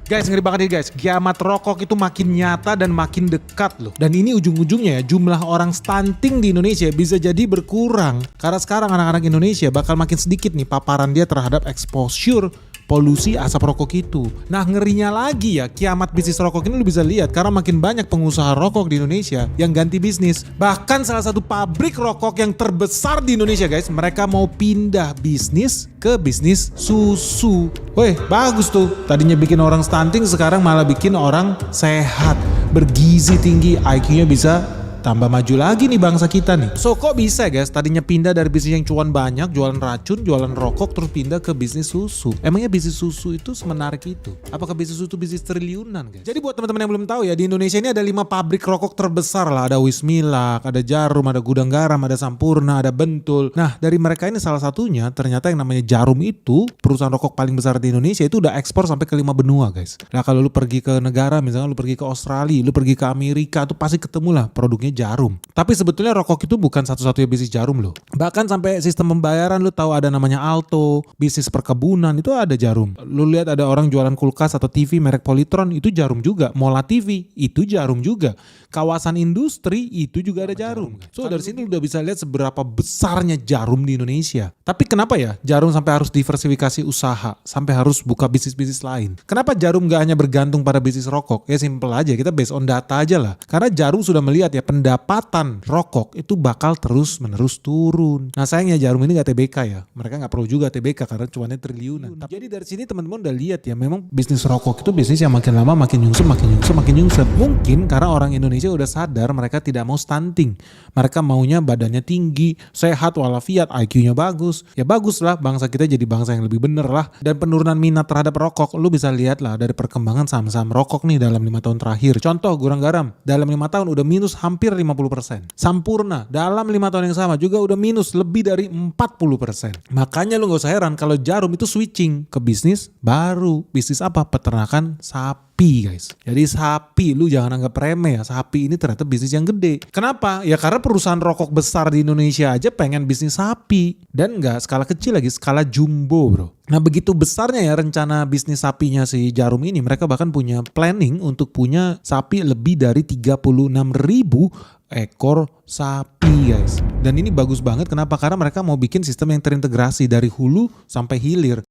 Guys, ngeri banget nih guys, kiamat rokok itu makin nyata dan makin dekat loh. Dan ini ujung-ujungnya ya, jumlah orang stunting di Indonesia bisa jadi berkurang. Karena sekarang anak-anak Indonesia bakal makin sedikit nih paparan dia terhadap exposure polusi asap rokok itu. Nah ngerinya lagi ya, kiamat bisnis rokok ini lu bisa lihat karena makin banyak pengusaha rokok di Indonesia yang ganti bisnis. Bahkan salah satu pabrik rokok yang terbesar di Indonesia guys, mereka mau pindah bisnis ke bisnis susu. Weh, bagus tuh. Tadinya bikin orang stunting, sekarang malah bikin orang sehat, bergizi tinggi, IQ-nya bisa tambah maju lagi nih bangsa kita nih. So kok bisa guys, tadinya pindah dari bisnis yang cuan banyak, jualan racun, jualan rokok, terus pindah ke bisnis susu. Emangnya bisnis susu itu semenarik itu? Apakah bisnis susu itu bisnis triliunan guys? Jadi buat teman-teman yang belum tahu ya, di Indonesia ini ada 5 pabrik rokok terbesar lah. Ada Wismilak, ada Jarum, ada Gudang Garam, ada Sampurna, ada Bentul. Nah dari mereka ini salah satunya ternyata yang namanya Jarum itu, perusahaan rokok paling besar di Indonesia itu udah ekspor sampai ke 5 benua guys. Nah kalau lu pergi ke negara, misalnya lu pergi ke Australia, lu pergi ke Amerika, tuh pasti ketemu lah produknya Jarum. Tapi sebetulnya rokok itu bukan satu-satunya bisnis Jarum loh. Bahkan sampai sistem pembayaran lu tahu ada namanya Alto, bisnis perkebunan itu ada Jarum. Lu lihat ada orang jualan kulkas atau TV merek Polytron itu Jarum juga. Mola TV itu Jarum juga. Kawasan industri itu juga ada Jarum. So dari sini lu udah bisa lihat seberapa besarnya Jarum di Indonesia. Tapi kenapa ya Jarum sampai harus diversifikasi usaha, sampai harus buka bisnis-bisnis lain? Kenapa Jarum gak hanya bergantung pada bisnis rokok? Ya simple aja, kita based on data aja lah. Karena Jarum sudah melihat ya pendapatan rokok itu bakal terus menerus turun. Nah sayangnya Jarum ini gak TBK ya. Mereka gak perlu juga TBK karena cuannya triliunan. Jadi dari sini teman-teman udah lihat ya, memang bisnis rokok itu bisnis yang makin lama makin nyungsep. Mungkin karena orang Indonesia udah sadar mereka tidak mau stunting. Mereka maunya badannya tinggi, sehat walafiat, IQ-nya bagus. Ya bagus lah, bangsa kita jadi bangsa yang lebih bener lah. Dan penurunan minat terhadap rokok, lu bisa lihat lah dari perkembangan saham-saham rokok nih dalam 5 tahun terakhir. Contoh Gudang Garam, dalam 5 tahun udah minus hampir 50%. Sampurna dalam 5 tahun yang sama juga udah minus lebih dari 40%. Makanya lu gak usah heran kalau Jarum itu switching ke bisnis baru. Bisnis apa? Peternakan sapi guys. Jadi sapi, lu jangan anggap remeh ya. Sapi ini ternyata bisnis yang gede. Kenapa? Ya karena perusahaan rokok besar di Indonesia aja pengen bisnis sapi. Dan gak skala kecil lagi, skala jumbo bro. Nah begitu besarnya ya rencana bisnis sapinya si Jarum ini. Mereka bahkan punya planning untuk punya sapi lebih dari 36.000 ekor sapi guys. Dan ini bagus banget, kenapa? Karena mereka mau bikin sistem yang terintegrasi dari hulu sampai hilir.